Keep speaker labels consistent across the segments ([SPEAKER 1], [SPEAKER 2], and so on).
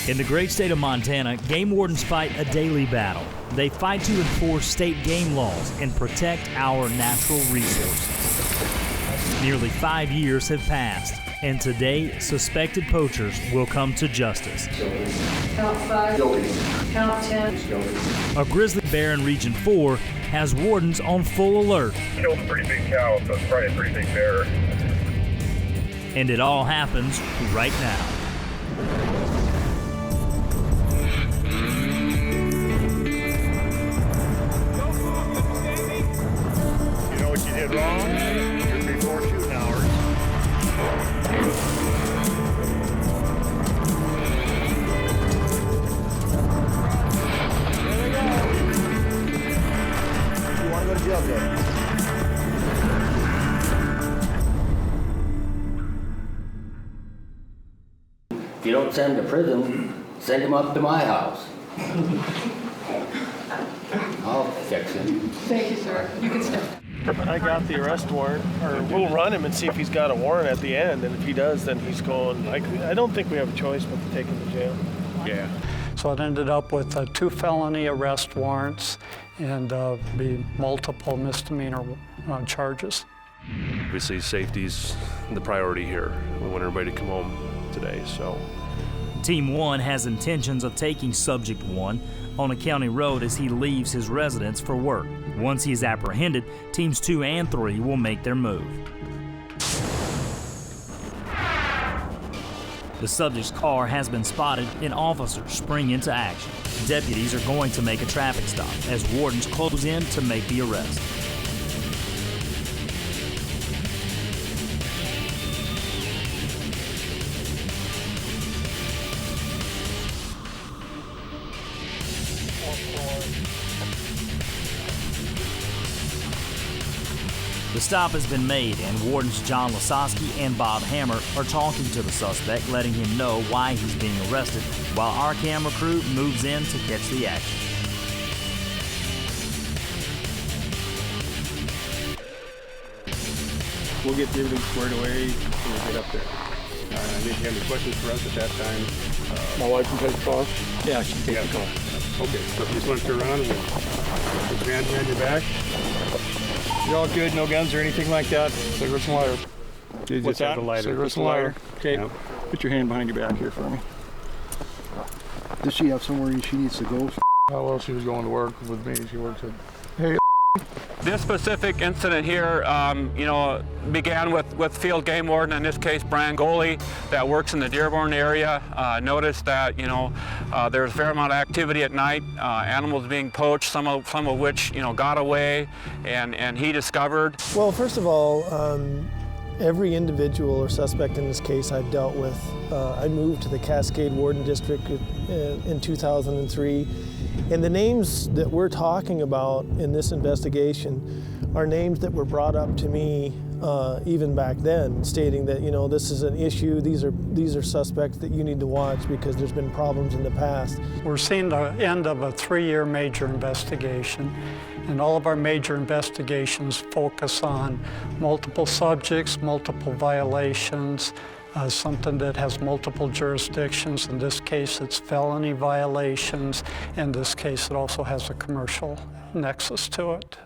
[SPEAKER 1] In the great state of Montana, game wardens fight a daily battle. They fight to enforce state game laws and protect our natural resources. Nearly 5 years have passed, and today, suspected poachers will come to justice.
[SPEAKER 2] Count 5. Guilty. Count 10.
[SPEAKER 3] Guilty.
[SPEAKER 1] A grizzly bear in Region 4 has wardens on full alert.
[SPEAKER 3] Killed a pretty big cow, so it's probably a pretty big bear.
[SPEAKER 1] And it all happens right now.
[SPEAKER 3] You know what you did wrong? You're before shooting hours. There we go. You want to go to jail, Jay?
[SPEAKER 4] If you don't send him to prison, send him up to my house. I'll fix him.
[SPEAKER 2] Thank you, sir. You can step.
[SPEAKER 5] I got the arrest warrant, or we'll run him and see if he's got a warrant at the end, and if he does, then he's going. I don't think we have a choice but to take him to jail.
[SPEAKER 3] Yeah.
[SPEAKER 6] So it ended up with 2 felony arrest warrants and be multiple misdemeanor charges.
[SPEAKER 7] Obviously, safety's the priority here. We want everybody to come home today, so.
[SPEAKER 1] Team 1 has intentions of taking Subject 1 on a county road as he leaves his residence for work. Once he is apprehended, Teams 2 and 3 will make their move. The subject's car has been spotted and officers spring into action. Deputies are going to make a traffic stop as wardens close in to make the arrest. The stop has been made, and Wardens John Lasowski and Bob Hammer are talking to the suspect, letting him know why he's being arrested, while our camera crew moves in to catch the action.
[SPEAKER 8] We'll get everything squared away when we get up there. Did you have any questions for us at that time?
[SPEAKER 5] My wife can take the call?
[SPEAKER 8] Yeah, she can take the call. Okay, so if you just want to turn around and put your hand behind your back.
[SPEAKER 5] You're all good, no guns or anything like that? Cigarettes and lighter.
[SPEAKER 8] You just have the lighter.
[SPEAKER 5] Cigarettes and lighter. Okay,
[SPEAKER 8] Yep.
[SPEAKER 5] put your hand behind your back here for me.
[SPEAKER 9] Does she have somewhere she needs to go?
[SPEAKER 5] Oh, well, she was going to work with me. She works at... Hey.
[SPEAKER 10] This specific incident here, began with field game warden, in this case Brian Goley, that works in the Dearborn area. Noticed that there's a fair amount of activity at night, animals being poached, some of which got away, and he discovered.
[SPEAKER 11] Well, first of all, every individual or suspect in this case I've dealt with. I moved to the Cascade Warden District in 2003. And the names that we're talking about in this investigation are names that were brought up to me even back then, stating that, this is an issue, these are suspects that you need to watch because there's been problems in the past.
[SPEAKER 6] We're seeing the end of a 3-year major investigation, and all of our major investigations focus on multiple subjects, multiple violations, something that has multiple jurisdictions. In this case, it's felony violations. In this case, it also has a commercial nexus to it.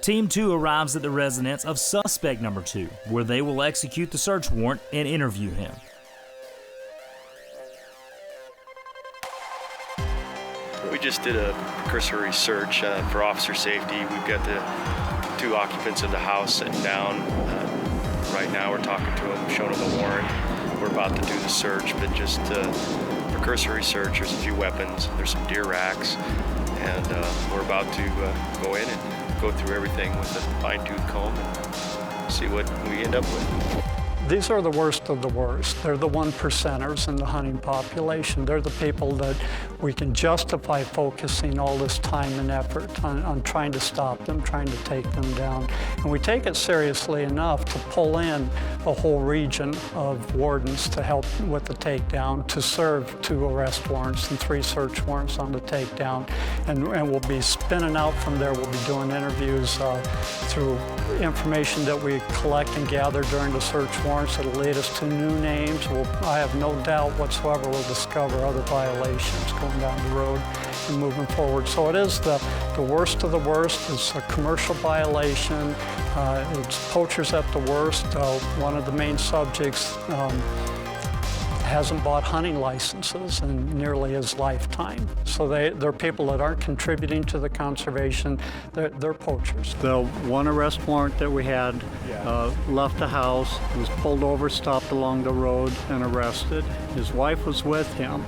[SPEAKER 1] Team 2 arrives at the residence of suspect number 2, where they will execute the search warrant and interview him.
[SPEAKER 12] We just did a cursory search for officer safety. We've got the 2 occupants of the house sitting down. Right now we're talking to them, showing them the warrant. We're about to do the search, but just for cursory search, there's a few weapons, there's some deer racks, and we're about to go in and go through everything with a fine-tooth comb and see what we end up with.
[SPEAKER 6] These are the worst of the worst. They're the 1%ers in the hunting population. They're the people that we can justify focusing all this time and effort on trying to stop them, trying to take them down. And we take it seriously enough to pull in a whole region of wardens to help with the takedown, to serve 2 arrest warrants and 3 search warrants on the takedown. And we'll be spinning out from there. We'll be doing interviews through information that we collect and gather during the search warrant. warrants that'll lead us to new names. I have no doubt whatsoever we'll discover other violations going down the road and moving forward. So it is the worst of the worst. It's a commercial violation. It's poachers at the worst. One of the main subjects hasn't bought hunting licenses in nearly his lifetime. So they're people that aren't contributing to the conservation. They're poachers. The one arrest warrant that we had left the house, was pulled over, stopped along the road, and arrested. His wife was with him.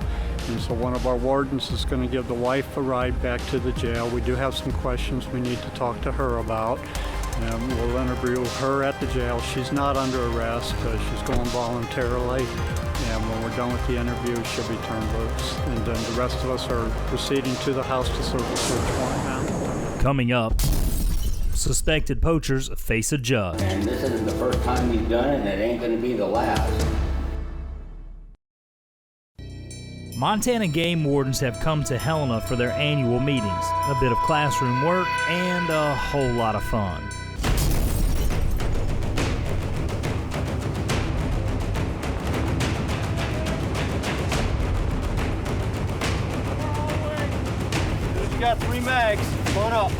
[SPEAKER 6] And so one of our wardens is going to give the wife a ride back to the jail. We do have some questions we need to talk to her about. And we'll interview her at the jail. She's not under arrest. She's going voluntarily. And when we're done with the interview, she'll be turned loose. And then the rest of us are proceeding to the house to serve a search warrant now.
[SPEAKER 1] Coming up, suspected poachers face a judge.
[SPEAKER 4] And this isn't the first time we've done it, and it ain't going to be the last.
[SPEAKER 1] Montana game wardens have come to Helena for their annual meetings, a bit of classroom work, and a whole lot of fun.
[SPEAKER 5] You got 3 mags. Come on up.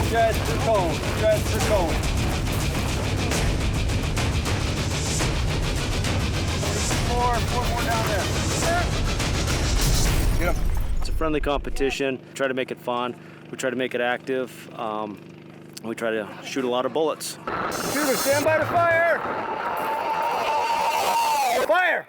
[SPEAKER 5] Guys per cone. Guys per cone. 4 more down there. Get him.
[SPEAKER 13] It's a friendly competition. We try to make it fun. We try to make it active. We try to shoot a lot of bullets.
[SPEAKER 5] Shooter, stand by to fire! Fire!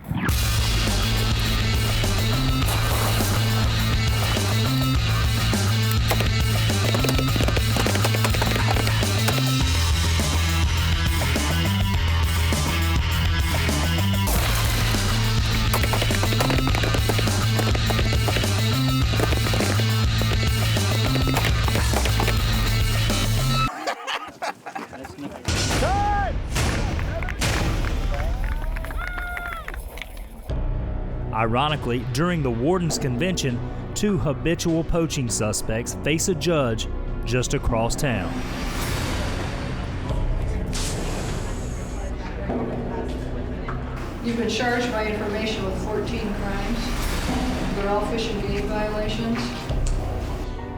[SPEAKER 1] Ironically, during the Wardens convention, 2 habitual poaching suspects face a judge just across town.
[SPEAKER 2] You've been charged by information with 14 crimes. They're all fish and game violations.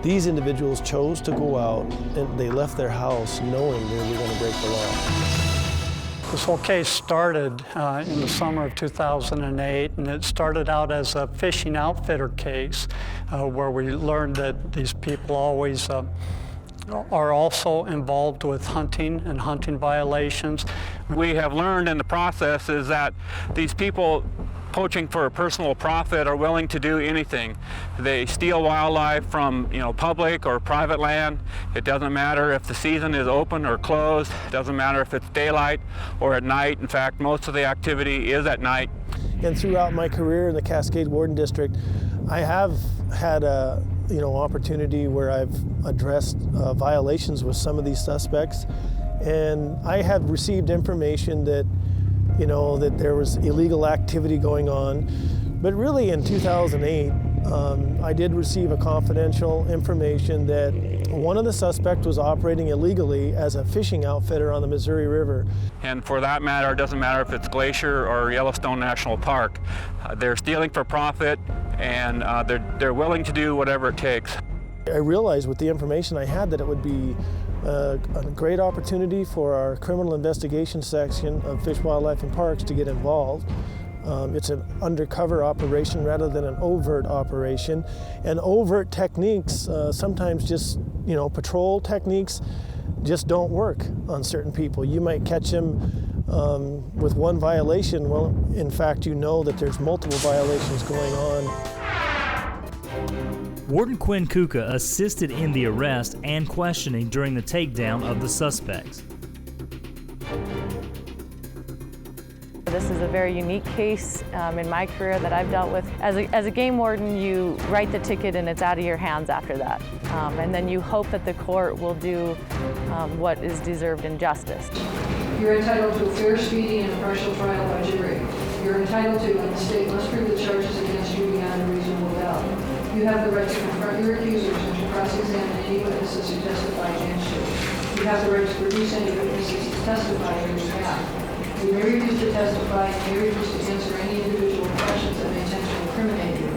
[SPEAKER 11] These individuals chose to go out and they left their house knowing they were going to break the law.
[SPEAKER 6] This whole case started in the summer of 2008, and it started out as a fishing outfitter case where we learned that these people always are also involved with hunting and hunting violations.
[SPEAKER 10] We have learned in the process is that these people poaching for a personal profit are willing to do anything. They steal wildlife from public or private land. It doesn't matter if the season is open or closed. It doesn't matter if it's daylight or at night. In fact, most of the activity is at night.
[SPEAKER 11] And throughout my career in the Cascade Warden District, I have had a opportunity where I've addressed violations with some of these suspects, and I have received information that that there was illegal activity going on. But really in 2008, I did receive a confidential information that one of the suspects was operating illegally as a fishing outfitter on the Missouri River.
[SPEAKER 10] And for that matter, it doesn't matter if it's Glacier or Yellowstone National Park. They're stealing for profit, and they're willing to do whatever it takes.
[SPEAKER 11] I realized with the information I had that it would be a great opportunity for our criminal investigation section of Fish, Wildlife, and Parks to get involved. It's an undercover operation rather than an overt operation. And overt techniques, sometimes just, patrol techniques, just don't work on certain people. You might catch them with one violation. Well, in fact, that there's multiple violations going on.
[SPEAKER 1] Warden Quinn Kuka assisted in the arrest and questioning during the takedown of the suspects.
[SPEAKER 14] This is a very unique case in my career that I've dealt with. As a game warden, you write the ticket and it's out of your hands after that. And then you hope that the court will do what is deserved in justice.
[SPEAKER 2] You're entitled to a fair, speedy, and impartial trial by jury. You're entitled to, and the state must prove the charges against you beyond a reasonable doubt. You You have the right to confront your accusers and to cross-examine any witnesses who testify against you. You have the right to produce any witnesses who testify on your behalf. You may refuse to testify and may refuse to answer any individual questions that may tend to incriminate you.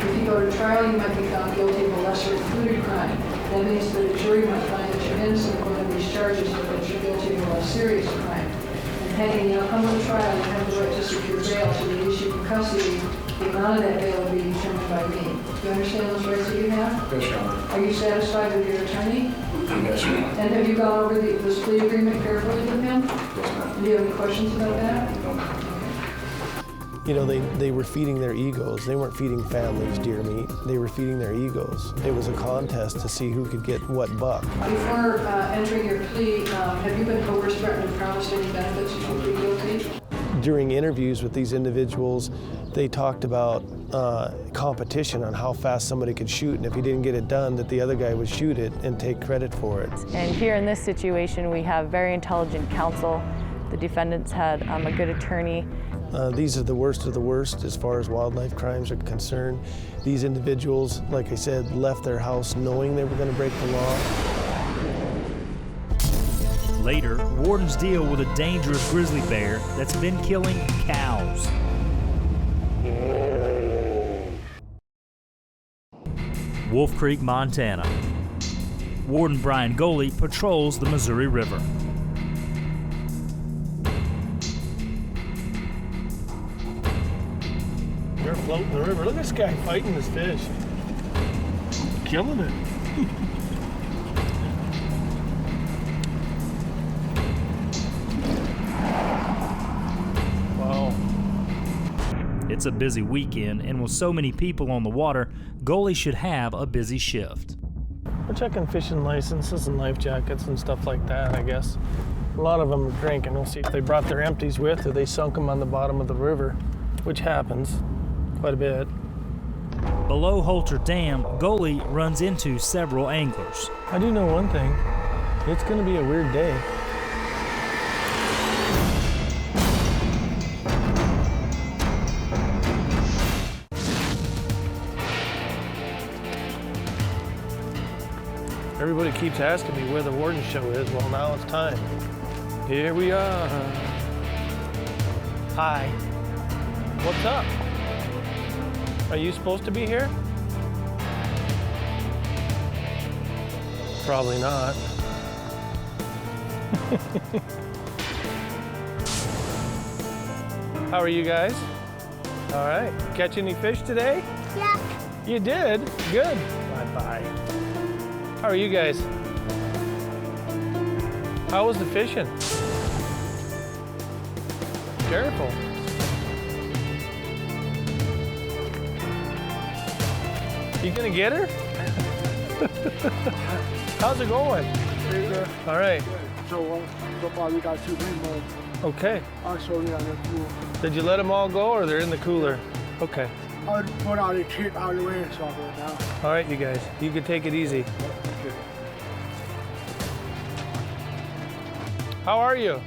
[SPEAKER 2] If you go to trial, you might be found guilty of a lesser included crime. That means that a jury might find that you're innocent of one of these charges, but that you're guilty of a less serious crime. And pending the outcome of the trial, you have the right to secure bail to release you from custody. The amount of that bail will be determined by me. Do you understand those rights that you have?
[SPEAKER 15] Yes, Your Honor.
[SPEAKER 2] Are you satisfied with your attorney?
[SPEAKER 15] Yes, Your Honor.
[SPEAKER 2] And have you gone over this plea agreement carefully with him?
[SPEAKER 15] Yes, ma'am.
[SPEAKER 2] Do you have any questions about that?
[SPEAKER 15] No, ma'am.
[SPEAKER 11] You know, they were feeding their egos. They weren't feeding families deer meat. They were feeding their egos. It was a contest to see who could get what buck.
[SPEAKER 2] Before entering your plea, have you been coerced, threatened, or promised any benefits if you plead guilty?
[SPEAKER 11] During interviews with these individuals, they talked about competition on how fast somebody could shoot, and if he didn't get it done, that the other guy would shoot it and take credit for it.
[SPEAKER 14] And here in this situation, we have very intelligent counsel. The defendants had a good attorney.
[SPEAKER 11] These are the worst of the worst as far as wildlife crimes are concerned. These individuals, like I said, left their house knowing they were going to break the law.
[SPEAKER 1] Later, wardens deal with a dangerous grizzly bear that's been killing cows. Wolf Creek, Montana. Warden Brian Goley patrols the Missouri River.
[SPEAKER 5] They're floating the river. Look at this guy fighting this fish. Killing it. Wow.
[SPEAKER 1] It's a busy weekend, and with so many people on the water, Goley should have a busy shift.
[SPEAKER 5] We're checking fishing licenses and life jackets and stuff like that, I guess. A lot of them are drinking. We'll see if they brought their empties with or they sunk them on the bottom of the river, which happens quite a bit.
[SPEAKER 1] Below Holter Dam, Goley runs into several anglers.
[SPEAKER 5] I do know one thing. It's going to be a weird day. Everybody keeps asking me where the Warden show is. Well, now it's time. Here we are. Hi. What's up? Are you supposed to be here? Probably not. How are you guys? All right. Catch any fish today?
[SPEAKER 16] Yeah.
[SPEAKER 5] You did? Good. Bye-bye. How are you guys? How was the fishing? Careful. You gonna get her? How's it going? All right.
[SPEAKER 9] So far we got 2 more.
[SPEAKER 5] Okay.
[SPEAKER 9] I'll show you on the pool.
[SPEAKER 5] Did you let them all go, or they're in the cooler? Okay.
[SPEAKER 9] I'll put all the tape out of the way so right now.
[SPEAKER 5] All right, you guys. You can take it easy.
[SPEAKER 9] Okay.
[SPEAKER 5] How are you?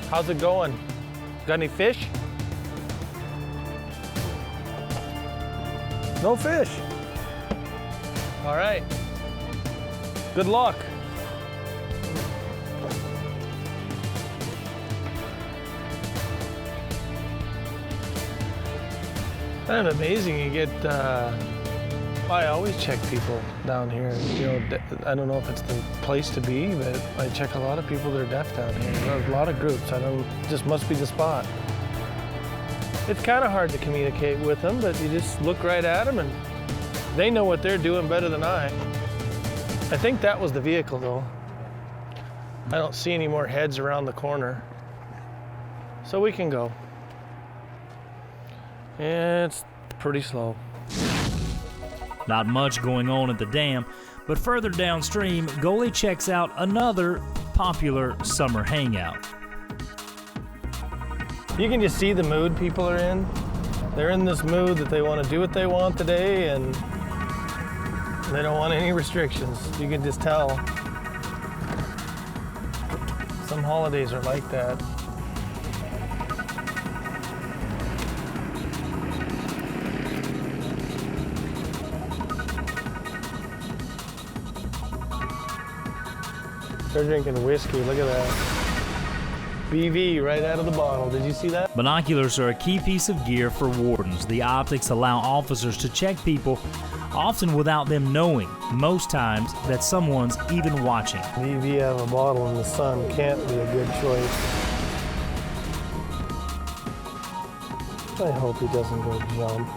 [SPEAKER 5] How's it going? Got any fish? No fish. All right. Good luck. Kind of amazing. You get. I always check people down here. You know, I don't know if it's the place to be, but I check a lot of people that are deaf down here. There's a lot of groups. I don't. Just must be the spot. It's kind of hard to communicate with them, but you just look right at them and they know what they're doing better than I. I think that was the vehicle though. I don't see any more heads around the corner. So we can go. It's pretty slow.
[SPEAKER 1] Not much going on at the dam, but further downstream, Goley checks out another popular summer hangout.
[SPEAKER 5] You can just see the mood people are in. They're in this mood that they want to do what they want today and they don't want any restrictions. You can just tell. Some holidays are like that. They're drinking whiskey, look at that. BV right out of the bottle, did you see that?
[SPEAKER 1] Binoculars are a key piece of gear for wardens. The optics allow officers to check people, often without them knowing, most times, that someone's even watching.
[SPEAKER 11] BV out of a bottle in the sun can't be a good choice. I hope he doesn't go jump.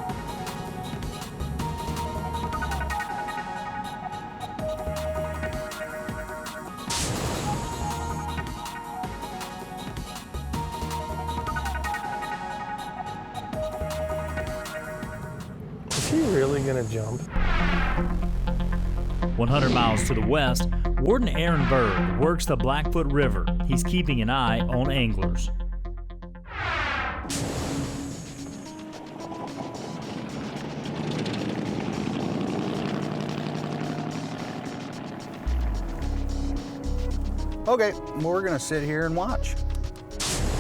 [SPEAKER 11] Is he really gonna jump?
[SPEAKER 1] 100 miles to the west, Warden Aaron Berg works the Blackfoot River. He's keeping an eye on anglers.
[SPEAKER 15] Okay, we're gonna sit here and watch.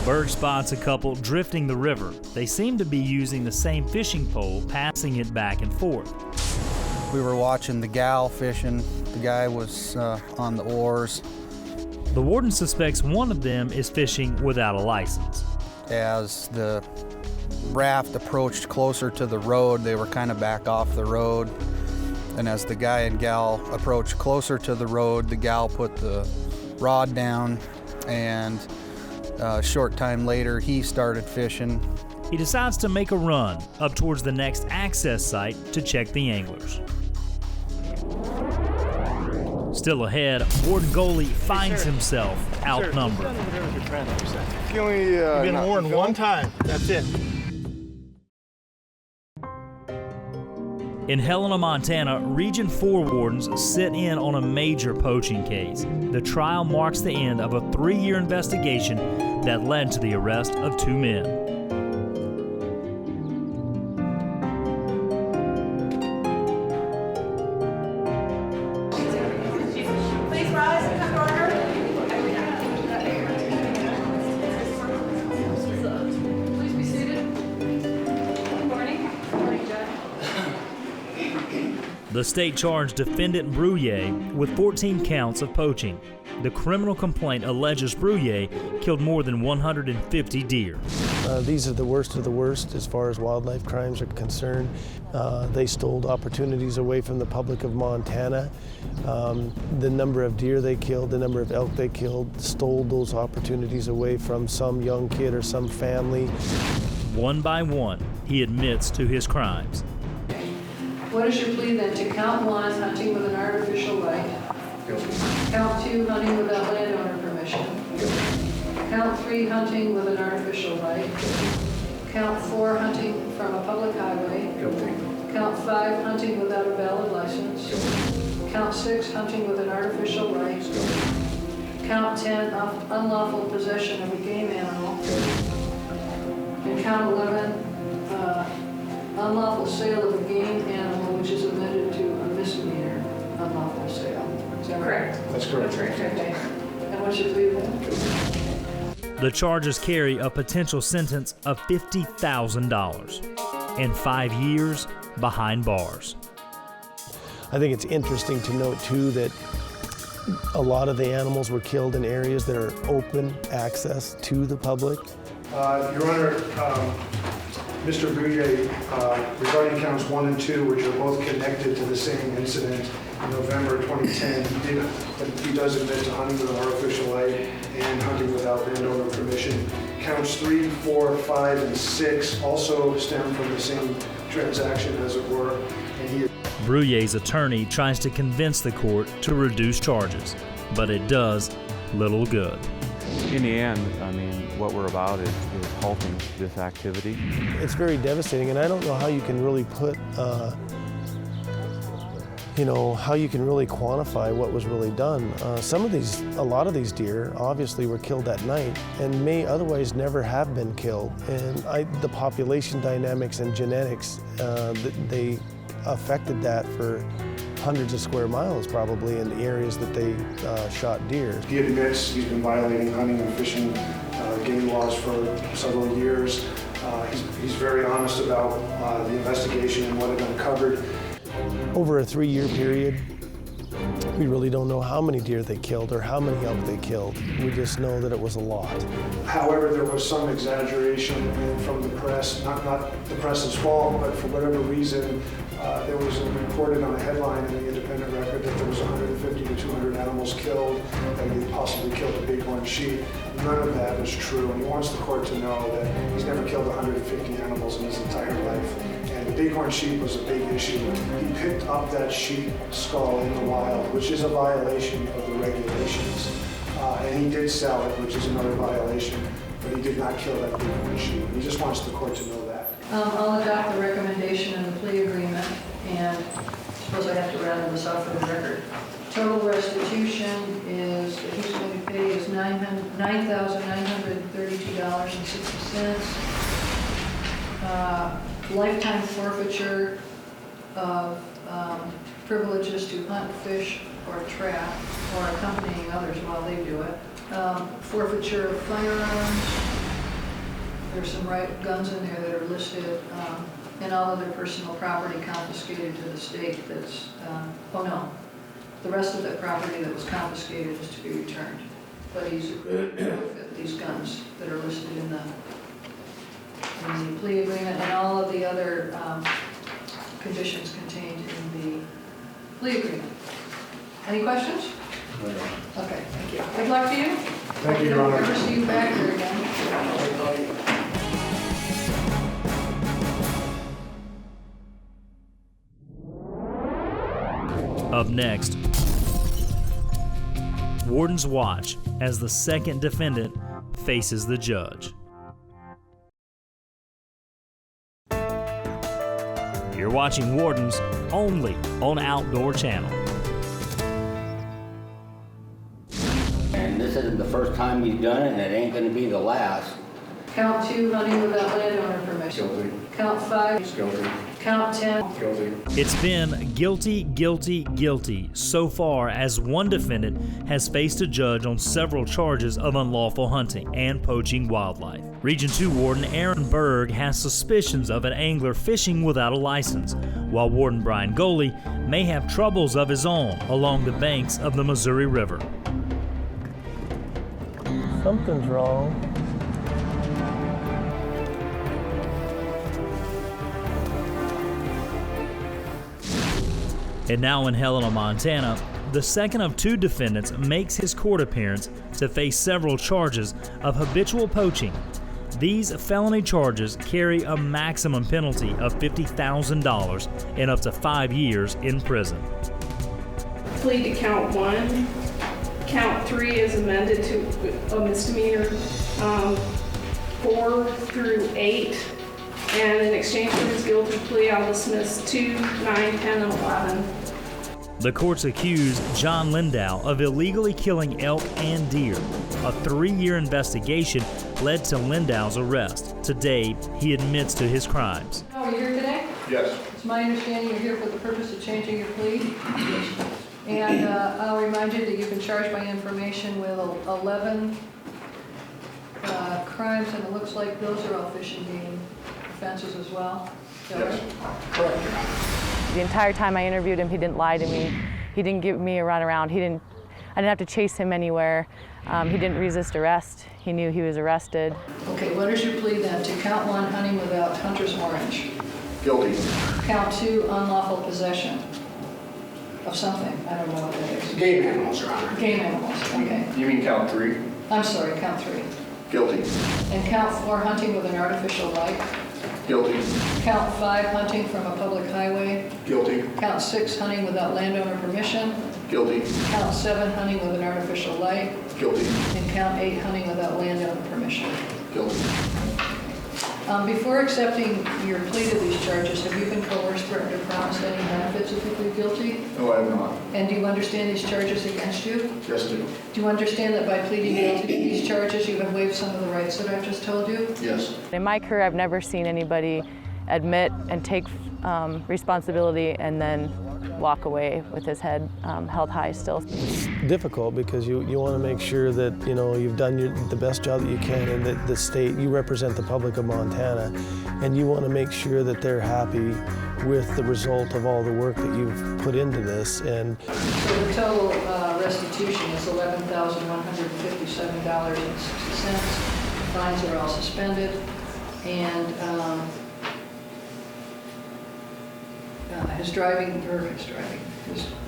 [SPEAKER 1] Berg spots a couple drifting the river. They seem to be using the same fishing pole, passing it back and forth.
[SPEAKER 15] We were watching the gal fishing. The guy was on the oars.
[SPEAKER 1] The warden suspects one of them is fishing without a license.
[SPEAKER 15] As the raft approached closer to the road, they were kind of back off the road. And as the guy and gal approached closer to the road, the gal put the rod down, and a short time later he started fishing.
[SPEAKER 1] He decides to make a run up towards the next access site to check the anglers. Still ahead, Warden Goalie finds himself outnumbered.
[SPEAKER 9] You've
[SPEAKER 5] been warned one time, that's it.
[SPEAKER 1] In Helena, Montana, Region 4 wardens sit in on a major poaching case. The trial marks the end of a 3-year investigation that led to the arrest of 2 men.
[SPEAKER 2] Please rise and come to order. Please be seated. Good morning. Good morning, Judge.
[SPEAKER 1] The state charged defendant Brouillet with 14 counts of poaching. The criminal complaint alleges Brouillet killed more than 150 deer.
[SPEAKER 11] These are the worst of the worst as far as wildlife crimes are concerned. They stole opportunities away from the public of Montana. The number of deer they killed, the number of elk they killed, stole those opportunities away from some young kid or some family.
[SPEAKER 1] One by one, he admits to his crimes.
[SPEAKER 2] What is your plea then? To count 1, hunting with an artificial light. Count 2, hunting without landowner permission. Count 3, hunting with an artificial light. Count 4, hunting from a public highway. Count 5, hunting without a valid license. Count 6, hunting with an artificial light. Count 10, unlawful possession of a game animal. And count 11, unlawful sale of a game animal, which is amended to a misdemeanor, unlawful sale. Is that correct?
[SPEAKER 9] That's correct.
[SPEAKER 2] Okay. And what's your plea then?
[SPEAKER 1] The charges carry a potential sentence of $50,000 and 5 years behind bars.
[SPEAKER 11] I think it's interesting to note too that a lot of the animals were killed in areas that are open access to the public.
[SPEAKER 9] Your Honor, Mr. Brouillet, regarding counts 1 and 2, which are both connected to the same incident in November 2010, he does admit to hunting with an artificial light and hunting without landowner permission. Counts 3, 4, 5, and 6 also stem from the same transaction, as it were. And
[SPEAKER 1] Brouillet's attorney tries to convince the court to reduce charges, but it does little good.
[SPEAKER 16] In the end, I mean, what we're about is halting this activity.
[SPEAKER 11] It's very devastating, and I don't know how you can really put, how you can really quantify what was really done. A lot of these deer obviously were killed at night and may otherwise never have been killed. And the population dynamics and genetics, they affected that for hundreds of square miles probably in the areas that they shot deer.
[SPEAKER 9] he admits he's been violating hunting and fishing game laws for several years. He's very honest about the investigation and what it uncovered.
[SPEAKER 11] Over a 3-year period, We really don't know how many deer they killed or how many elk they killed. We just know that it was a lot.
[SPEAKER 9] However, there was some exaggeration from the press, not the press's fault, but for whatever reason, there was reported on a headline in the Independent Record that there was 150 to 200 animals killed, that he possibly killed a bighorn sheep. None of that was true, and he wants the court to know that he's never killed 150 animals in his entire life. And the bighorn sheep was a big issue. He picked up that sheep skull in the wild, which is a violation of the regulations. And he did sell it, which is another violation, but he did not kill that bighorn sheep. He just wants the court to know that.
[SPEAKER 2] I'll adopt the recommendation in the plea agreement, and I suppose I have to round this off for the record. Total restitution is, that he's going to pay is $9,932.60. Lifetime forfeiture of privileges to hunt, fish, or trap, or accompanying others while they do it. Forfeiture of firearms. There's some guns in there that are listed, and all other personal property confiscated to the state that's, oh no, the rest of the property that was confiscated is to be returned. But he's forfeit these guns that are listed in the plea agreement and all of the other conditions contained in the plea agreement. Any questions? Okay, thank you. Good luck to you.
[SPEAKER 9] Thank you, Your Honor.
[SPEAKER 2] I'll never see you back here again.
[SPEAKER 1] Up next, Wardens watch as the second defendant faces the judge. You're watching Wardens only on Outdoor Channel.
[SPEAKER 4] And this isn't the first time he's done it, and it ain't gonna be the last.
[SPEAKER 2] Count 2, hunting without landowner permission.
[SPEAKER 8] Guilty.
[SPEAKER 2] Count 5.
[SPEAKER 8] Guilty.
[SPEAKER 2] Count 10.
[SPEAKER 8] Guilty.
[SPEAKER 1] It's been guilty, guilty, guilty so far as one defendant has faced a judge on several charges of unlawful hunting and poaching wildlife. Region 2 Warden Aaron Berg has suspicions of an angler fishing without a license, while Warden Brian Goley may have troubles of his own along the banks of the Missouri River.
[SPEAKER 11] Something's wrong.
[SPEAKER 1] And now in Helena, Montana, the second of 2 defendants makes his court appearance to face several charges of habitual poaching. These felony charges carry a maximum penalty of $50,000 and up to 5 years in prison.
[SPEAKER 17] Plead to count 1. Count 3 is amended to a misdemeanor, 4 through 8. And in exchange for his guilty plea, I'll dismiss 2, 9, 10, and 11.
[SPEAKER 1] The courts accused John Lindow of illegally killing elk and deer. A 3-year investigation led to Lindow's arrest. Today, he admits to his crimes.
[SPEAKER 2] Oh, are you here today?
[SPEAKER 8] Yes.
[SPEAKER 2] It's my understanding you're here for the purpose of changing your plea. And I'll remind you that you've been charged by information with 11 crimes, and it looks like those are all fish and game offenses as well.
[SPEAKER 8] Yes. Correct.
[SPEAKER 14] The entire time I interviewed him, he didn't lie to me. He didn't give me a runaround. I didn't have to chase him anywhere. He didn't resist arrest. He knew he was arrested.
[SPEAKER 2] Okay, what is your plea then? To count 1, hunting without hunter's warrant.
[SPEAKER 8] Guilty.
[SPEAKER 2] Count 2, unlawful possession of something. I don't know what that is.
[SPEAKER 8] Game animals, Your Honor.
[SPEAKER 2] Game animals, okay.
[SPEAKER 8] You mean count 3?
[SPEAKER 2] I'm sorry, count 3.
[SPEAKER 8] Guilty.
[SPEAKER 2] And count 4, hunting with an artificial light.
[SPEAKER 8] Guilty.
[SPEAKER 2] Count 5, hunting from a public highway.
[SPEAKER 8] Guilty.
[SPEAKER 2] Count 6, hunting without landowner permission.
[SPEAKER 8] Guilty.
[SPEAKER 2] Count 7, hunting with an artificial light.
[SPEAKER 8] Guilty.
[SPEAKER 2] And count 8, hunting without landowner permission.
[SPEAKER 8] Guilty.
[SPEAKER 2] Before accepting your plea to these charges, have you been coerced, threatened, or promised any benefits if you plead guilty?
[SPEAKER 8] No, I have not.
[SPEAKER 2] And do you understand these charges against you?
[SPEAKER 8] Yes, I do.
[SPEAKER 2] Do you understand that by pleading guilty to these charges, you have waived some of the rights that I've just told you?
[SPEAKER 8] Yes.
[SPEAKER 14] In my career, I've never seen anybody admit and take responsibility and then walk away with his head held high still.
[SPEAKER 11] It's difficult because you want to make sure that you've done the best job that you can, and that the state, you represent the public of Montana, and you want to make sure that they're happy with the result of all the work that you've put into this. And
[SPEAKER 2] so the total restitution is $11,157.60. Fines are all suspended, and his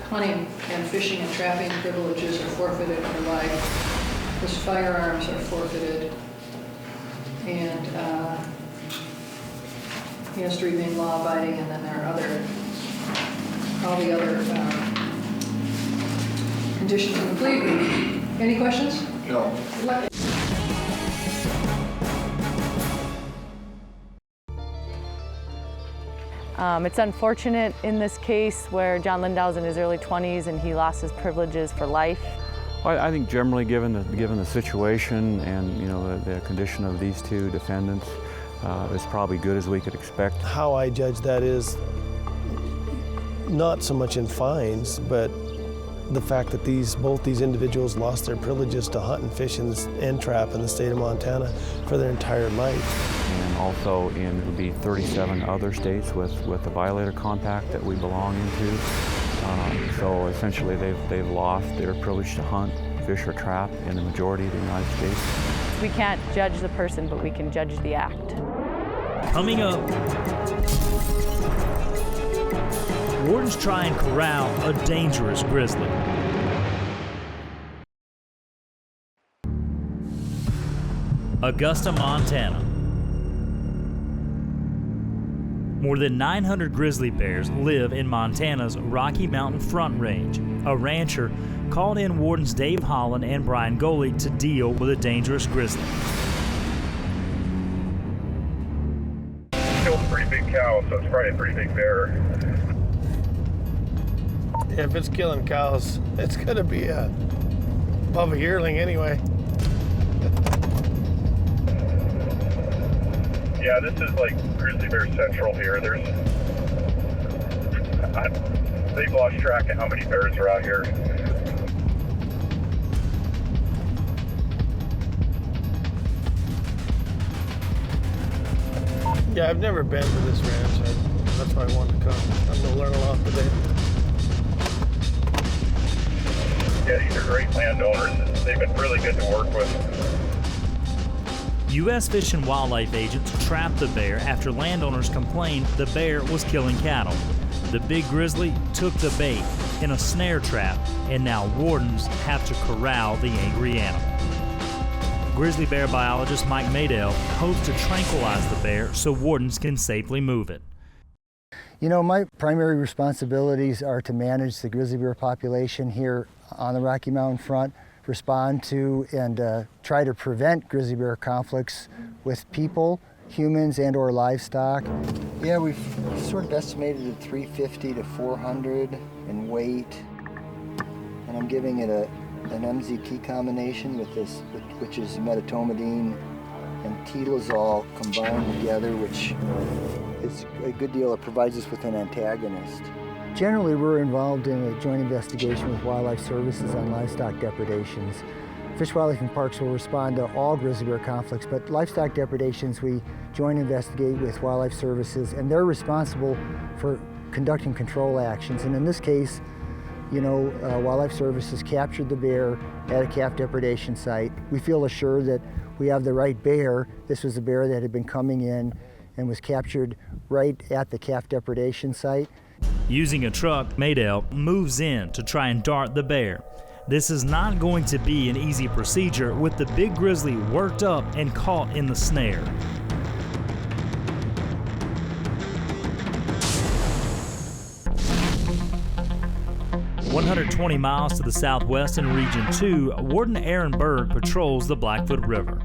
[SPEAKER 2] hunting and fishing and trapping privileges are forfeited for life. His firearms are forfeited, and he has to remain law-abiding. And then there are all the other conditions of the plea. Any questions?
[SPEAKER 9] No.
[SPEAKER 2] Good luck.
[SPEAKER 14] It's unfortunate in this case where John Lindau's in his early 20s and he lost his privileges for life.
[SPEAKER 16] Well, I think generally given the situation and the condition of these two defendants, it's probably good as we could expect.
[SPEAKER 11] How I judge that is not so much in fines, but the fact that both these individuals lost their privileges to hunt and fish and trap in the state of Montana for their entire life.
[SPEAKER 16] And also it would be 37 other states with the violator compact that we belong into. So essentially they've lost their privilege to hunt, fish, or trap in the majority of the United States.
[SPEAKER 14] We can't judge the person, but we can judge the act.
[SPEAKER 1] Coming up, wardens try and corral a dangerous grizzly. Augusta, Montana. More than 900 grizzly bears live in Montana's Rocky Mountain Front Range. A rancher called in wardens Dave Holland and Brian Goley to deal with a dangerous grizzly.
[SPEAKER 3] Killed a pretty big cow, so it's probably a pretty big bear.
[SPEAKER 5] If it's killing cows, it's going to be above a yearling anyway.
[SPEAKER 3] Yeah, this is like Grizzly Bear Central here. They've lost track of how many bears are out here.
[SPEAKER 5] Yeah, I've never been to this ranch. That's why I wanted to come. I'm going to learn a lot today.
[SPEAKER 3] Yeah, these are great landowners. They've been really good to work with.
[SPEAKER 1] U.S. Fish and Wildlife agents trapped the bear after landowners complained the bear was killing cattle. The big grizzly took the bait in a snare trap, and now wardens have to corral the angry animal. Grizzly bear biologist Mike Maydell hopes to tranquilize the bear so wardens can safely move it.
[SPEAKER 18] My primary responsibilities are to manage the grizzly bear population here on the Rocky Mountain front, respond to and try to prevent grizzly bear conflicts with people, humans, and or livestock. Yeah, we've sort of estimated at 350 to 400 in weight, and I'm giving it an MZT combination with this, which is metatomidine and tilazol combined together, which is a good deal. It provides us with an antagonist. Generally, we're involved in a joint investigation with Wildlife Services on livestock depredations. Fish, Wildlife, and Parks will respond to all grizzly bear conflicts, but livestock depredations we joint investigate with Wildlife Services, and they're responsible for conducting control actions. And in this case, Wildlife Services captured the bear at a calf depredation site. We feel assured that we have the right bear. This was a bear that had been coming in and was captured right at the calf depredation site.
[SPEAKER 1] Using a truck, Maydell moves in to try and dart the bear. This is not going to be an easy procedure with the big grizzly worked up and caught in the snare. "120 miles to the southwest in Region 2, Warden Aaron Berg patrols the Blackfoot River.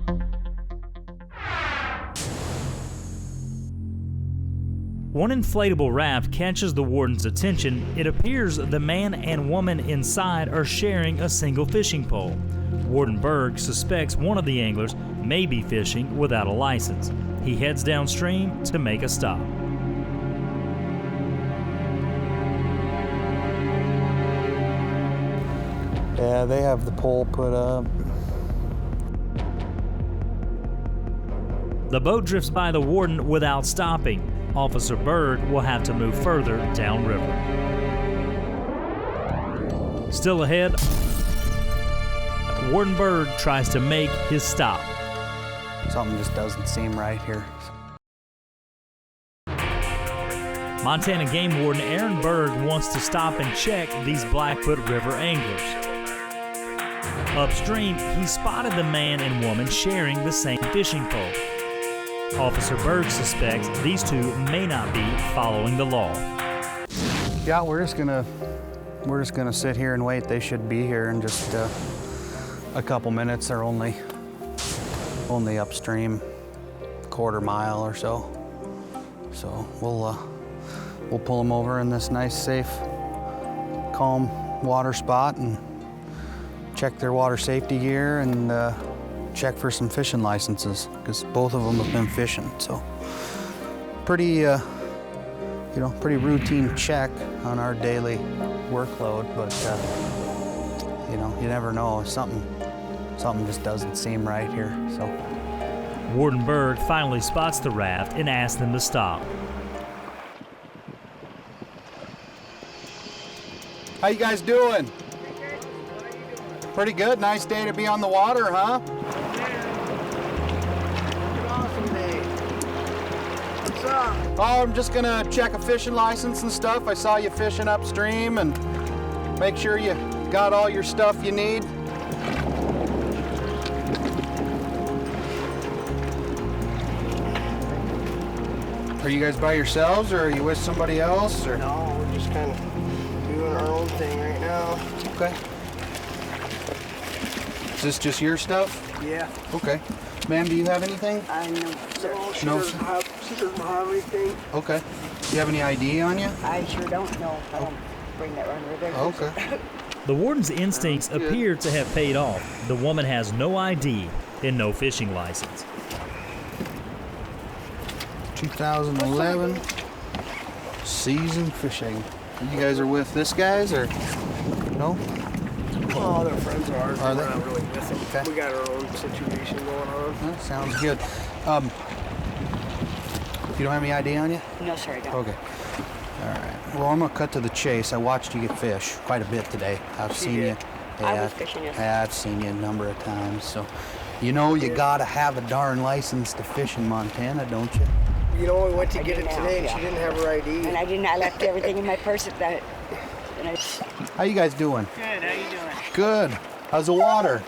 [SPEAKER 1] One inflatable raft catches the warden's attention. It appears the man and woman inside are sharing a single fishing pole. Warden Berg suspects one of the anglers may be fishing without a license. He heads downstream to make a stop.
[SPEAKER 15] Yeah, they have the pole put up.
[SPEAKER 1] The boat drifts by the warden without stopping. Officer Berg will have to move further downriver. Still ahead, Warden Berg tries to make his stop.
[SPEAKER 15] Something just doesn't seem right here.
[SPEAKER 1] Montana Game Warden Aaron Berg wants to stop and check these Blackfoot River anglers. Upstream, he spotted the man and woman sharing the same fishing pole. Officer Berg suspects these two may not be following the law.
[SPEAKER 15] Yeah, we're just gonna sit here and wait. They should be here in just a couple minutes. They're only upstream, quarter mile or so. So we'll pull them over in this nice, safe, calm water spot and check their water safety gear and check for some fishing licenses, because both of them have been fishing. So pretty pretty routine check on our daily workload, but you never know. Something just doesn't seem right here. So
[SPEAKER 1] Warden Berg finally spots the raft and asks them to stop.
[SPEAKER 15] How you guys doing? Pretty good. Nice day to be on the water, huh?
[SPEAKER 19] Awesome day. What's up?
[SPEAKER 15] Oh, I'm just gonna check a fishing license and stuff. I saw you fishing upstream, and make sure you got all your stuff you need. Are you guys by yourselves, or are you with somebody else? Or?
[SPEAKER 19] No, we're just kind of doing our own thing right now.
[SPEAKER 15] Okay. Is this just your stuff?
[SPEAKER 19] Yeah.
[SPEAKER 15] Okay. Ma'am, do you have anything?
[SPEAKER 19] No, she
[SPEAKER 15] No.
[SPEAKER 19] doesn't have anything.
[SPEAKER 15] Okay. Do you have any ID on you?
[SPEAKER 20] I sure don't know. I don't bring that around with her.
[SPEAKER 15] Okay.
[SPEAKER 1] The warden's instincts appear to have paid off. The woman has no ID and no fishing license.
[SPEAKER 15] 2011 season fishing. You guys are with this guys, or no?
[SPEAKER 19] Oh, they're friends of ours.
[SPEAKER 15] Are
[SPEAKER 19] We're
[SPEAKER 15] they?
[SPEAKER 19] not really with them.
[SPEAKER 15] Okay.
[SPEAKER 19] We got our own situation going on.
[SPEAKER 15] That sounds good. You don't have any ID on you?
[SPEAKER 20] No, sir, I don't.
[SPEAKER 15] Okay. All right. Well, I'm gonna cut to the chase. I watched you get fish quite a bit today. I've seen you.
[SPEAKER 20] I was fishing yesterday.
[SPEAKER 15] I've seen you a number of times. So, you know, you gotta have a darn license to fish in Montana, don't you?
[SPEAKER 19] You know, we went to get it today, and she didn't have her ID.
[SPEAKER 20] And I didn't. I left everything in my purse at that.
[SPEAKER 15] How you guys doing?
[SPEAKER 21] Good, how you doing?
[SPEAKER 15] Good. How's the water?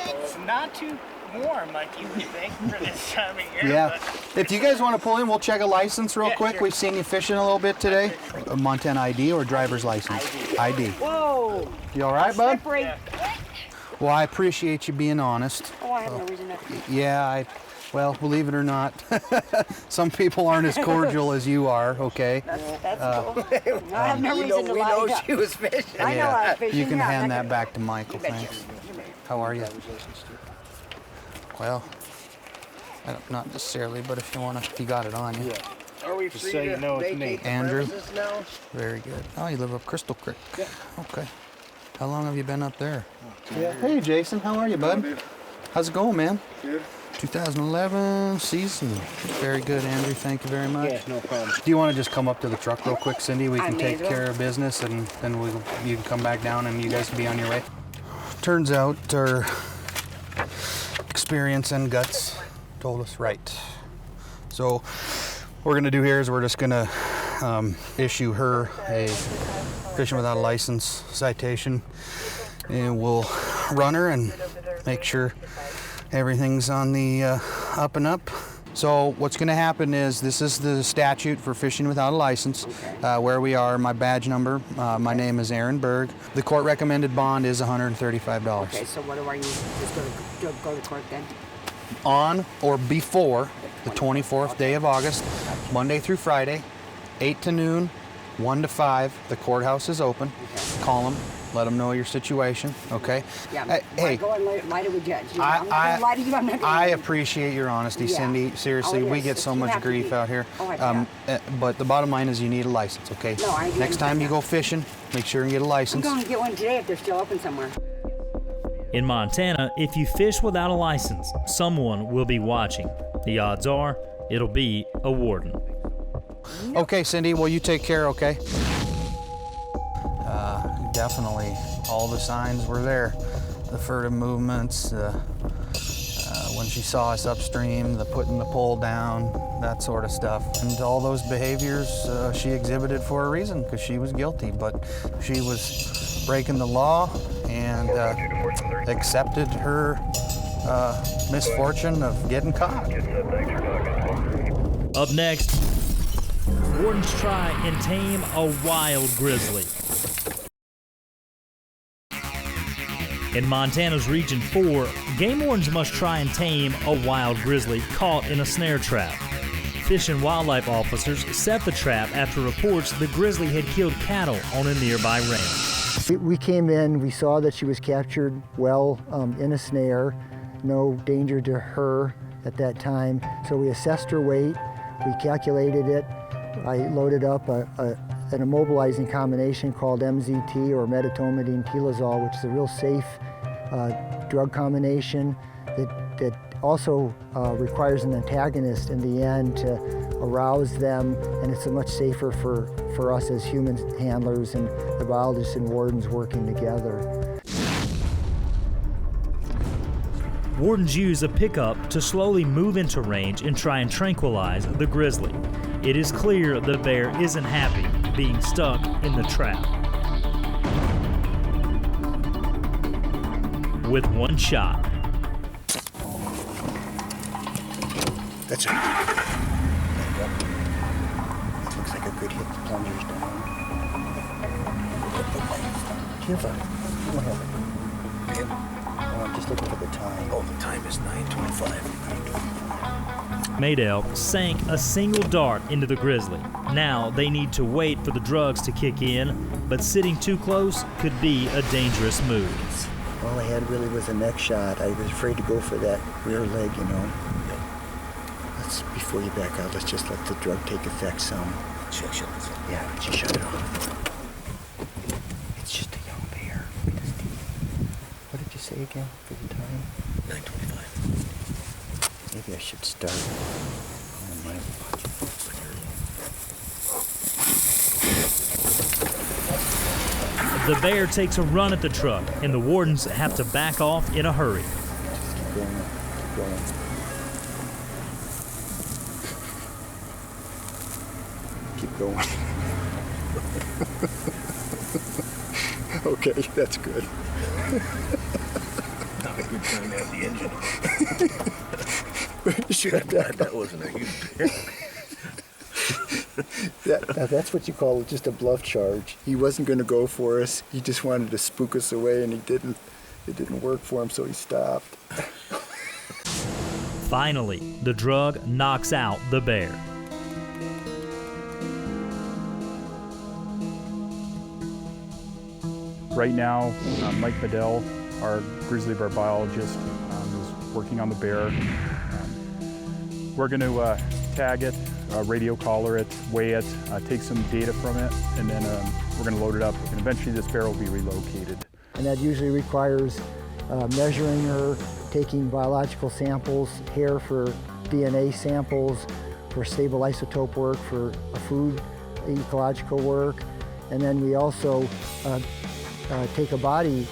[SPEAKER 21] It's not too warm like you would think for this time of year.
[SPEAKER 15] Yeah. If you guys want to pull in, we'll check a license real quick.
[SPEAKER 21] Sure.
[SPEAKER 15] We've seen you fishing a little bit today. A Montana ID or driver's license? ID.
[SPEAKER 20] Whoa!
[SPEAKER 15] You all right, bud?
[SPEAKER 20] Slippery.
[SPEAKER 15] Well, I appreciate you being honest.
[SPEAKER 20] Oh, I have no reason not to.
[SPEAKER 15] Yeah, well, believe it or not, some people aren't as cordial as you are, okay?
[SPEAKER 20] That's cool. I have no reason to lie.
[SPEAKER 19] We know she was fishing.
[SPEAKER 20] I know I was fishing.
[SPEAKER 15] You can
[SPEAKER 20] yeah,
[SPEAKER 15] hand that back to Michael, thanks. How are you? Well, not necessarily, but if you got it on you.
[SPEAKER 19] Are we free
[SPEAKER 21] so you know
[SPEAKER 19] to
[SPEAKER 21] it's me.
[SPEAKER 19] vacate the
[SPEAKER 15] Andrew?
[SPEAKER 19] premises now?
[SPEAKER 15] Very good. Oh, you live up Crystal Creek?
[SPEAKER 19] Yeah.
[SPEAKER 15] Okay. How long have you been up there?
[SPEAKER 19] Yeah.
[SPEAKER 15] Hey, Jason, how are you, bud? How's it going, man?
[SPEAKER 19] Good.
[SPEAKER 15] 2011 season. Very good, Andrew. Thank you very much.
[SPEAKER 19] Yeah, no problem.
[SPEAKER 15] Do you want to just come up to the truck real quick, Cindy? We
[SPEAKER 20] I
[SPEAKER 15] can
[SPEAKER 20] may
[SPEAKER 15] take
[SPEAKER 20] as well.
[SPEAKER 15] care of business, and then you can come back down, and you guys can be on your way. Turns out our experience and guts told us right. So what we're gonna do here is we're just gonna issue her a fishing without a license citation, and we'll run her and make sure everything's on the up and up. So what's going to happen is, this is the statute for fishing without a license. Where we are, my badge number, my name is Aaron Berg. The court recommended bond is $135.
[SPEAKER 20] Okay, so what are you just going to go to court then?
[SPEAKER 15] On or before the 24th day of August, Monday through Friday, 8 to noon, 1 to 5, the courthouse is open.
[SPEAKER 20] Okay.
[SPEAKER 15] Call them. Let them know your situation, okay?
[SPEAKER 20] Yeah,
[SPEAKER 15] hey,
[SPEAKER 20] go and lie to a judge. You know, I'm not gonna lie to you, I'm not gonna
[SPEAKER 15] I
[SPEAKER 20] lie to you.
[SPEAKER 15] appreciate your honesty,
[SPEAKER 20] Yeah.
[SPEAKER 15] Cindy. Seriously,
[SPEAKER 20] Oh,
[SPEAKER 15] we
[SPEAKER 20] yes,
[SPEAKER 15] get so
[SPEAKER 20] you
[SPEAKER 15] much
[SPEAKER 20] have to
[SPEAKER 15] grief
[SPEAKER 20] be.
[SPEAKER 15] out here.
[SPEAKER 20] Oh, I
[SPEAKER 15] But the bottom line is you need a license, okay?
[SPEAKER 20] No, I
[SPEAKER 15] Next time you go fishing, make sure and get a
[SPEAKER 20] I'm
[SPEAKER 15] license.
[SPEAKER 20] going to get one today if they're still open somewhere.
[SPEAKER 1] In Montana, if you fish without a license, someone will be watching. The odds are it'll be a warden.
[SPEAKER 15] Okay, Cindy, well, you take care, okay? Definitely, all the signs were there. The furtive movements, when she saw us upstream, the putting the pole down, that sort of stuff. And all those behaviors she exhibited for a reason, because she was guilty, but she was breaking the law and accepted her misfortune of getting caught.
[SPEAKER 1] Up next, wardens try and tame a wild grizzly. In Montana's Region 4, game wardens must try and tame a wild grizzly caught in a snare trap. Fish and wildlife officers set the trap after reports the grizzly had killed cattle on a nearby range.
[SPEAKER 18] We came in, we saw that she was captured well in a snare, no danger to her at that time. So we assessed her weight, we calculated it. I loaded up an immobilizing combination called MZT, or metatomidine tilazole, which is a real safe drug combination that also requires an antagonist in the end to arouse them, and it's much safer for us as human handlers and the biologists and wardens working together.
[SPEAKER 1] Wardens use a pickup to slowly move into range and try and tranquilize the grizzly. It is clear the bear isn't happy being stuck in the trap. With one shot.
[SPEAKER 18] That's it. That looks like a good hit. The plunger's down. Do you have a... just looking for the time. Oh, the time is 9:25.
[SPEAKER 1] Maydell sank a single dart into the grizzly. Now they need to wait for the drugs to kick in, but sitting too close could be a dangerous move.
[SPEAKER 18] All I had really was a neck shot. I was afraid to go for that rear leg, you know. Before you back out, let's just let the drug take effect some. Shut this off. Yeah, just shut it off. It's just a young bear. What did you say again for the time? 9:25. Maybe I should start.
[SPEAKER 1] The bear takes a run at the truck, and the wardens have to back off in a hurry.
[SPEAKER 18] Just keep going. Keep going. Keep going. Okay, that's good.
[SPEAKER 7] Not a good time to have the engine.
[SPEAKER 18] Shut
[SPEAKER 7] that wasn't a huge hit.
[SPEAKER 18] That's what you call just a bluff charge. He wasn't going to go for us. He just wanted to spook us away, and he didn't. It didn't work for him, so he stopped.
[SPEAKER 1] Finally, the drug knocks out the bear.
[SPEAKER 8] Right now, Mike Bedell, our grizzly bear biologist, is working on the bear. We're going to tag it, radio collar it, weigh it, take some data from it, and then we're going to load it up, and eventually this bear will be relocated.
[SPEAKER 18] And that usually requires measuring her, taking biological samples, hair for DNA samples, for stable isotope work, for food ecological work, and then we also take a body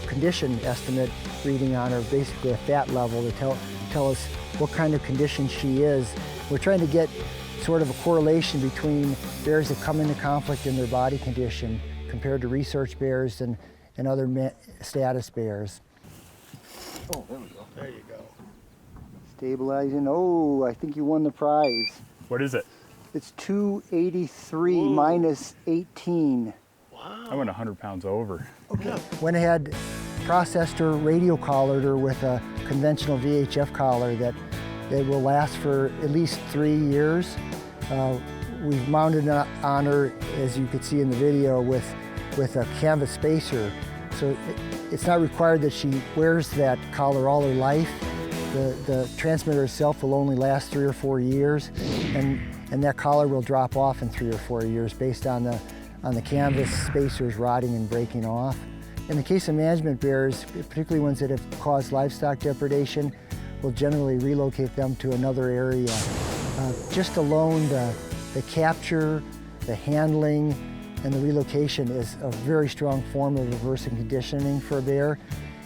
[SPEAKER 18] condition estimate reading on her, basically a fat level, to tell us what kind of condition she is. We're trying to get sort of a correlation between bears that come into conflict in their body condition compared to research bears and other status bears.
[SPEAKER 7] Oh, there we go.
[SPEAKER 18] There you go. Stabilizing. Oh, I think you won the prize.
[SPEAKER 8] What is it?
[SPEAKER 18] It's 283 minus 18.
[SPEAKER 8] I went 100 pounds over.
[SPEAKER 18] Okay. Went ahead, processed her, radio collared her with a conventional VHF collar that will last for at least 3 years. We've mounted on her, as you could see in the video, with a canvas spacer. So it's not required that she wears that collar all her life. The transmitter itself will only last 3 or 4 years, and that collar will drop off in 3 or 4 years based on the canvas spacers rotting and breaking off. In the case of management bears, particularly ones that have caused livestock depredation, we'll generally relocate them to another area. Just alone, the capture, the handling, and the relocation is a very strong form of reversing conditioning for a bear.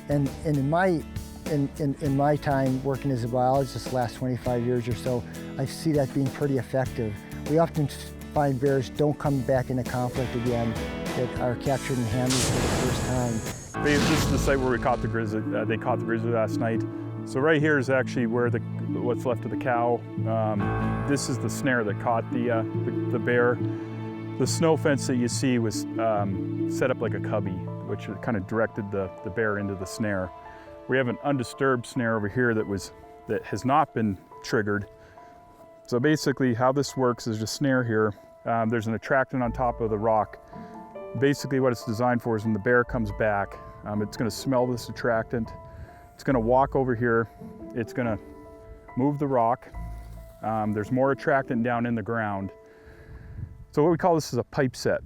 [SPEAKER 18] And in my time working as a biologist the last 25 years or so, I see that being pretty effective. We often find bears don't come back into conflict again that are captured and handled for the first time.
[SPEAKER 8] This is the site where we caught the grizzly. They caught the grizzly last night. So right here is actually where what's left of the cow. This is the snare that caught the bear. The snow fence that you see was set up like a cubby, which kind of directed the bear into the snare. We have an undisturbed snare over here that has not been triggered. So basically how this works is just snare here. There's an attractant on top of the rock. Basically what it's designed for is when the bear comes back, it's gonna smell this attractant. It's gonna walk over here. It's gonna move the rock. There's more attractant down in the ground. So what we call this is a pipe set.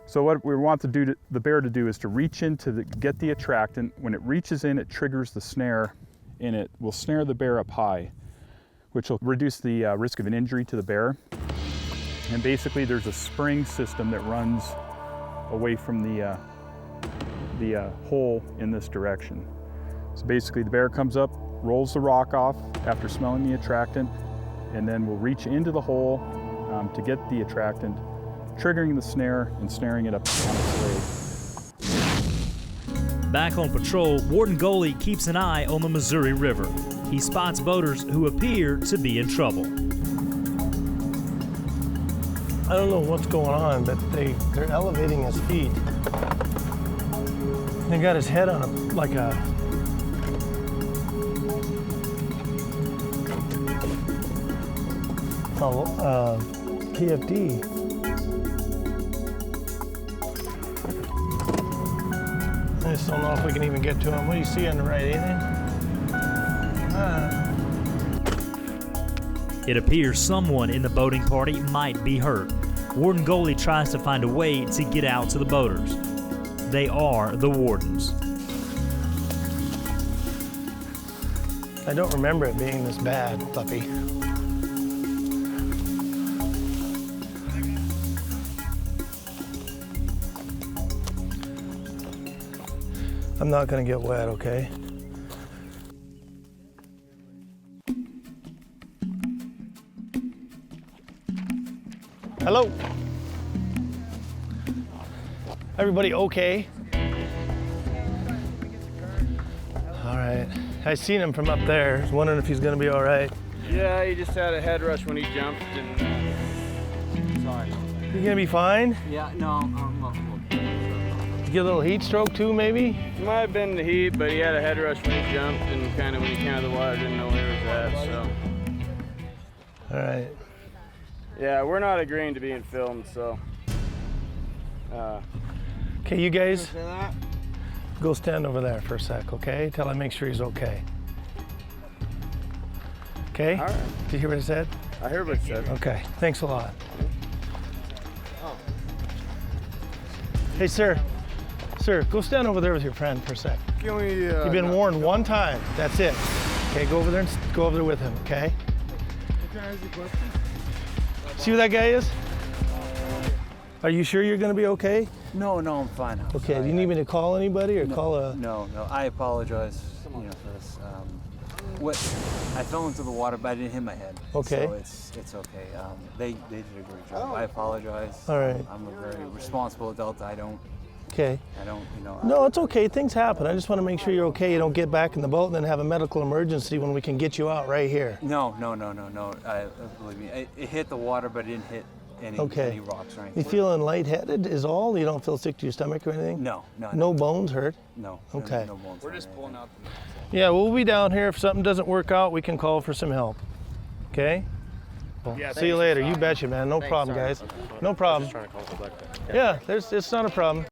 [SPEAKER 8] So what we want the bear to do is to reach in to get the attractant. When it reaches in, it triggers the snare, and it will snare the bear up high, which will reduce the risk of an injury to the bear. And basically there's a spring system that runs away from the hole in this direction. So basically the bear comes up, rolls the rock off after smelling the attractant, and then will reach into the hole to get the attractant, triggering the snare and snaring it up on its leg.
[SPEAKER 1] Back on patrol, Warden Goley keeps an eye on the Missouri River. He spots boaters who appear to be in trouble.
[SPEAKER 11] I don't know what's going on, but they're elevating his feet. They got his head on like a PFD. I just don't know if we can even get to him. What do you see on the right, anything?
[SPEAKER 1] It appears someone in the boating party might be hurt. Warden Goley tries to find a way to get out to the boaters. They are the Wardens.
[SPEAKER 11] I don't remember it being this bad, puppy. I'm not gonna get wet, okay? Hello? Everybody okay? All right. I seen him from up there. I was wondering if he's gonna be all right.
[SPEAKER 12] Yeah, he just had a head rush when he jumped and sorry.
[SPEAKER 11] You gonna be fine?
[SPEAKER 12] Yeah, no, I'm okay.
[SPEAKER 11] You get a little heat stroke too, maybe?
[SPEAKER 12] Might have been the heat, but he had a head rush when he jumped and kind of when he came out of the water, didn't know where he was at, so.
[SPEAKER 11] All right.
[SPEAKER 12] Yeah, we're not agreeing to being filmed, so.
[SPEAKER 11] Okay, you guys, go stand over there for a sec, okay? Till I make sure he's okay. Okay?
[SPEAKER 12] All right.
[SPEAKER 11] Did you hear what I said?
[SPEAKER 12] I heard what you said.
[SPEAKER 11] Okay, thanks a lot. Hey, sir. Sir, go stand over there with your friend for a sec.
[SPEAKER 12] Can we,
[SPEAKER 11] You've been warned one time. That's it. Okay, go over there and go over there with him, okay?
[SPEAKER 12] Can I ask you a question?
[SPEAKER 11] See who that guy is? Are you sure you're gonna be okay?
[SPEAKER 22] No, I'm fine.
[SPEAKER 11] Okay, do you need me to call anybody or call a...
[SPEAKER 22] No, I apologize, for this. I fell into the water, but I didn't hit my head.
[SPEAKER 11] Okay.
[SPEAKER 22] So it's okay. They did a great job. I apologize.
[SPEAKER 11] All right.
[SPEAKER 22] I'm a very responsible adult.
[SPEAKER 11] Okay.
[SPEAKER 22] I don't,
[SPEAKER 11] No, it's okay. Things happen. I just want to make sure you're okay. You don't get back in the boat and then have a medical emergency when we can get you out right here.
[SPEAKER 22] No. Believe me, it hit the water, but it didn't hit any rocks or anything.
[SPEAKER 11] You feeling lightheaded is all? You don't feel sick to your stomach or anything?
[SPEAKER 22] No.
[SPEAKER 11] No bones hurt?
[SPEAKER 22] No.
[SPEAKER 11] Okay.
[SPEAKER 22] No bones.
[SPEAKER 12] We're just pulling out the...
[SPEAKER 11] Yeah, we'll be down here. If something doesn't work out, we can call for some help. Okay? Well,
[SPEAKER 12] Yeah,
[SPEAKER 11] see you later. You betcha, man. No problem, guys. No problem. Yeah, it's not a problem.